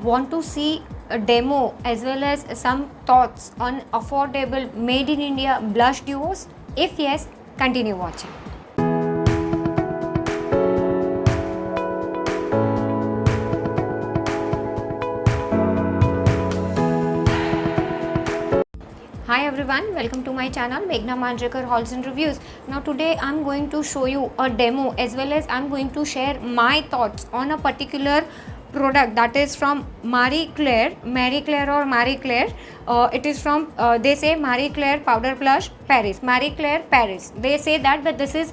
Want to see a demo as well as some thoughts on affordable made in India blush duos? If yes, continue watching. Hi everyone, welcome to my channel Meghna Manjrekar Hauls and Reviews. Now today I'm going to show you a demo as well as I'm going to share my thoughts on a particular product that is from Marie Claire or Marie Claire. It is from they say Marie Claire Powder Blush Paris, Marie Claire Paris. They say that, but this is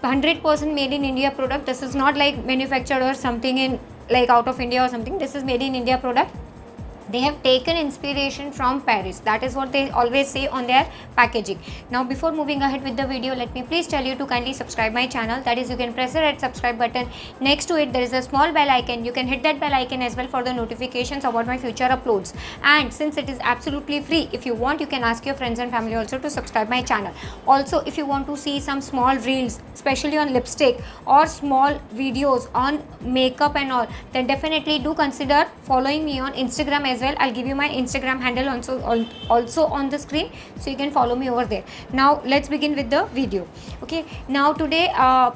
100% made in India product. This is not like manufactured or something in like out of India or something. This is made in India product. They have taken inspiration from Paris. That is what they always say on their packaging. Now before moving ahead with the video, let me please tell you to kindly subscribe my channel. That is, you can press the red subscribe button. Next to it there is a small bell icon. You can hit that bell icon as well for the notifications about my future uploads. And since it is absolutely free, if you want, you can ask your friends and family also to subscribe my channel. Also, if you want to see some small reels, especially on lipstick or small videos on makeup and all, then definitely do consider following me on Instagram as well. I'll give you my Instagram handle also on the screen, so you can follow me over there. Now let's begin with the video. Okay, now today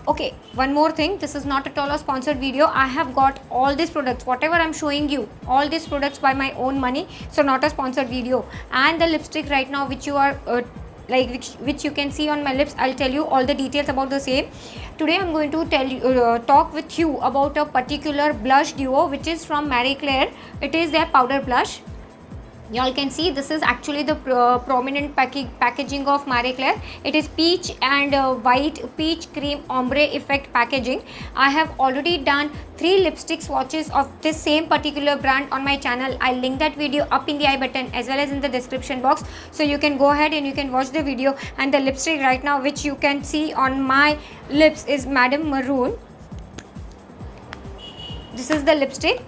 okay, one more thing, this is not at all a sponsored video. I have got all these products, whatever I'm showing you, all these products by my own money, so not a sponsored video. And the lipstick right now which you are which you can see on my lips, I'll tell you all the details about the same. Today I'm going to tell you talk with you about a particular blush duo which is from Marie Claire. It is their powder blush. Y'all can see this is actually the prominent packaging of Marie Claire. It is peach and white peach cream ombre effect packaging. I have already done 3 lipstick swatches of this same particular brand on my channel. I'll link that video up in the I button as well as in the description box, so you can go ahead and you can watch the video. And the lipstick right now which you can see on my lips is Madame Maroon. This is the lipstick.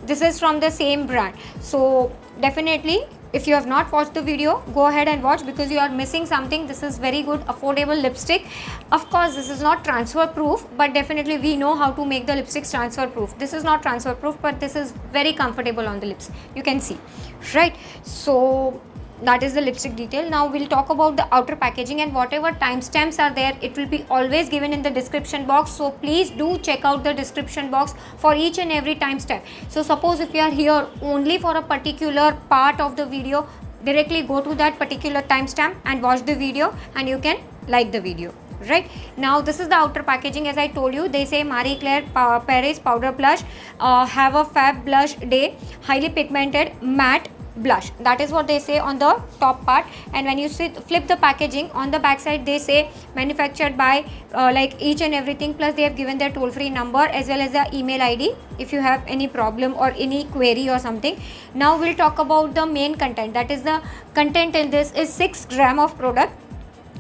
This is from the same brand. So definitely, if you have not watched the video, go ahead and watch, because you are missing something. This is very good affordable lipstick. Of course, this is not transfer proof, but definitely we know how to make the lipsticks transfer proof. This is not transfer proof, but this is very comfortable on the lips. You can see, right? So that is the lipstick detail. Now we'll talk about the outer packaging, and whatever timestamps are there, it will be always given in the description box. So please do check out the description box for each and every timestamp. So suppose if you are here only for a particular part of the video, directly go to that particular timestamp and watch the video, and you can like the video. Right now, this is the outer packaging. As I told you, they say Marie Claire Paris powder blush, have a fab blush day, highly pigmented matte blush. That is what they say on the top part. And when you flip the packaging, on the back side they say manufactured by like each and everything, plus they have given their toll-free number as well as the email ID if you have any problem or any query or something. Now we'll talk about the main content. That is, the content in this is 6 gram of product.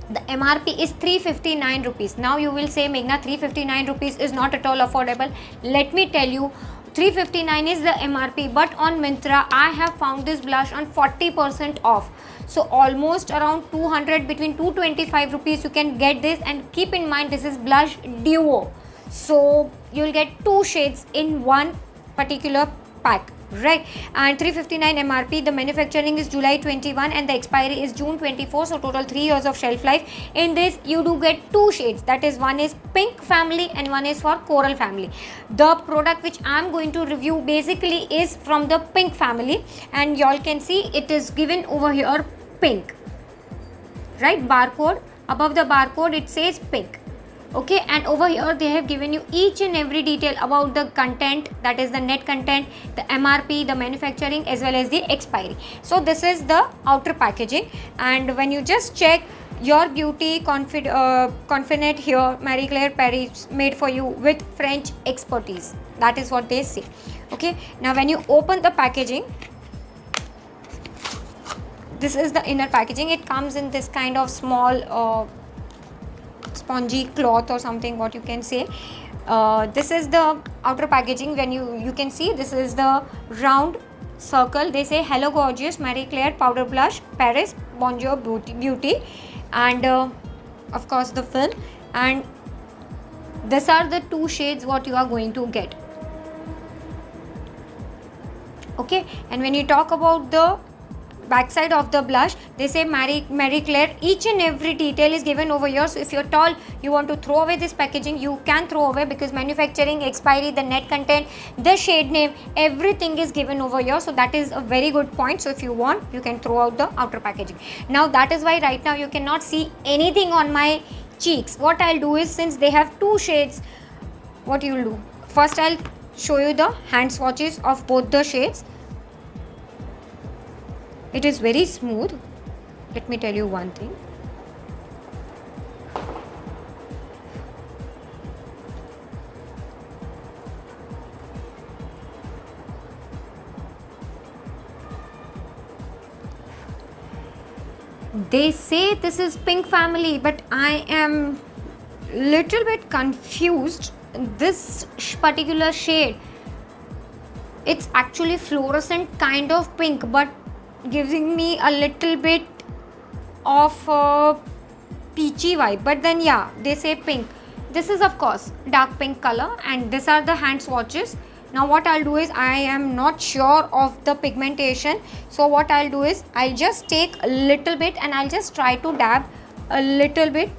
The MRP is 359 rupees. Now you will say, Meghna, 359 rupees is not at all affordable. Let me tell you, 359 is the MRP, but on Myntra I have found this blush on 40% off. So almost around 200, between 225 rupees you can get this. And keep in mind, this is blush duo, so you'll get 2 shades in one particular pack, right? And 359 MRP. The manufacturing is July 21 and the expiry is June 24, so total 3 years of shelf life. In this you do get 2 shades, that is, one is pink family and one is for coral family. The product which I am going to review basically is from the pink family, and y'all can see it is given over here pink, right? Barcode, above the barcode it says pink. Okay, and over here they have given you each and every detail about the content, that is the net content, the MRP, the manufacturing as well as the expiry. So this is the outer packaging, and when you just check, your beauty confident here, Marie Claire Paris, made for you with French expertise. That is what they say. Okay, now when you open the packaging, this is the inner packaging. It comes in this kind of small spongy cloth or something, what you can say. This is the outer packaging. When you can see, this is the round circle. They say hello gorgeous Marie Claire powder blush Paris Bonjour beauty, and of course the film, and these are the 2 shades what you are going to get. Okay, and when you talk about the backside of the blush, they say Marie Claire. Each and every detail is given over here. So if you're tall, you want to throw away this packaging, you can throw away, because manufacturing, expiry, the net content, the shade name, everything is given over here. So that is a very good point. So if you want, you can throw out the outer packaging. Now that is why right now you cannot see anything on my cheeks. What I'll do is, since they have two shades, what you'll do, first I'll show you the hand swatches of both the shades. It is very smooth. Let me tell you one thing. They say this is pink family, but I am little bit confused. This particular shade, it's actually fluorescent kind of pink, but giving me a little bit of a peachy vibe. But then yeah, they say pink. This is of course dark pink color, and these are the hand swatches. Now what I'll do is, I am not sure of the pigmentation, so what I'll do is, I'll just take a little bit and I'll just try to dab a little bit.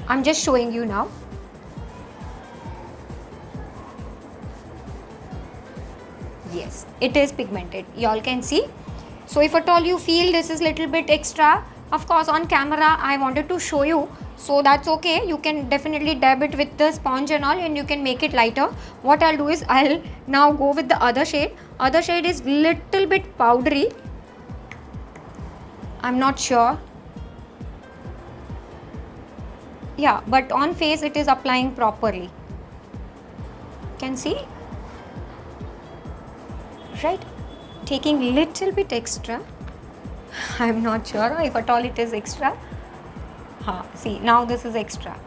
I'm just showing you now. Yes, it is pigmented, y'all can see. So if at all you feel this is little bit extra, of course on camera I wanted to show you, so that's okay. You can definitely dab it with the sponge and all, and you can make it lighter. What I'll do is, I'll now go with the other shade. Other shade is little bit powdery. I'm not sure. Yeah, but on face it is applying properly. Can see? Right, taking little bit extra. I'm not sure if at all it is extra. See, now this is extra.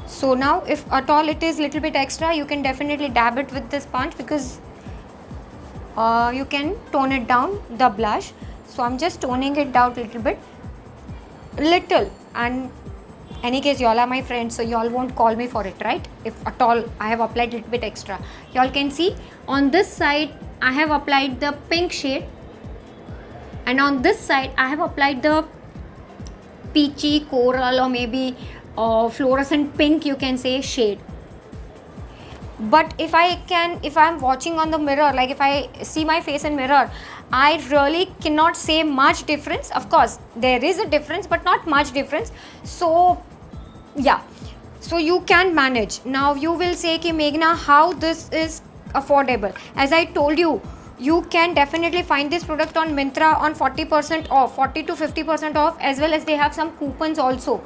So now if at all it is little bit extra, you can definitely dab it with the sponge, because you can tone it down the blush. So I'm just toning it down a little bit, and any case, y'all are my friends, so y'all won't call me for it, right? If at all I have applied a little bit extra. Y'all can see on this side I have applied the pink shade, and on this side I have applied the peachy coral, or maybe fluorescent pink, you can say, shade. But if I'm watching on the mirror, like if I see my face in mirror, I really cannot say much difference. Of course there is a difference, but not much difference. So yeah, so you can manage. Now you will say, ki Meghna, how this is affordable? As I told you, you can definitely find this product on Myntra on 40% off, 40 to 50% off, as well as they have some coupons also.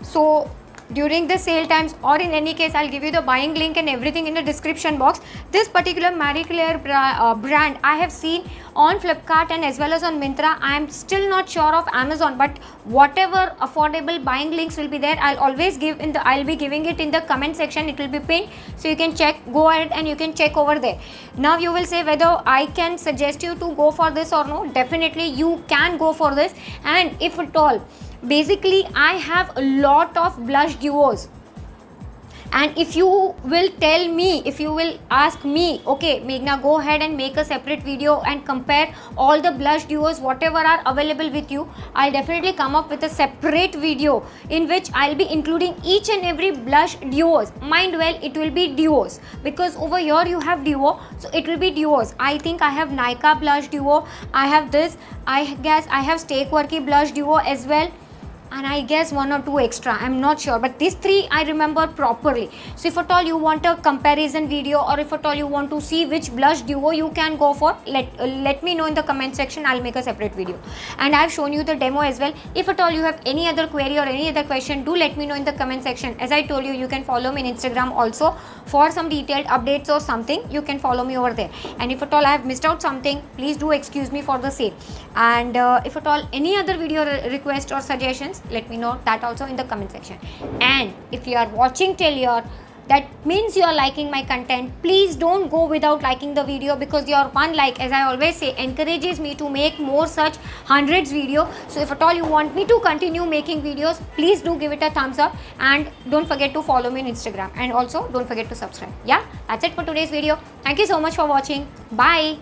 So during the sale times, or in any case, I'll give you the buying link and everything in the description box. This particular Marie Claire brand I have seen on Flipkart and as well as on Myntra. I am still not sure of Amazon, but whatever affordable buying links will be there, I'll be giving it in the comment section. It will be pinned, so you can check, go ahead and you can check over there. Now you will say whether I can suggest you to go for this or no. Definitely you can go for this, and if at all, basically I have a lot of blush duos, and if you will tell me, if you will ask me, okay Meghna, go ahead and make a separate video and compare all the blush duos whatever are available with you, I'll definitely come up with a separate video in which I'll be including each and every blush duos. Mind well, it will be duos, because over here you have duo, so it will be duos. I think I have Nykaa blush duo, I have this, I guess I have Stay Quirky blush duo as well, and I guess one or two extra, I'm not sure, but these three I remember properly. So if at all you want a comparison video, or if at all you want to see which blush duo you can go for, let me know in the comment section. I'll make a separate video, and I've shown you the demo as well. If at all you have any other query or any other question, do let me know in the comment section. As I told you, you can follow me on Instagram also for some detailed updates or something. You can follow me over there, and if at all I have missed out something, please do excuse me for the same. And if at all any other video request or suggestions, let me know that also in the comment section. And if you are watching till here, that means you are liking my content. Please don't go without liking the video, because your one like, as I always say, encourages me to make more such hundreds video. So if at all you want me to continue making videos, please do give it a thumbs up, and don't forget to follow me on Instagram, and also don't forget to subscribe. Yeah, that's it for today's video. Thank you so much for watching. Bye.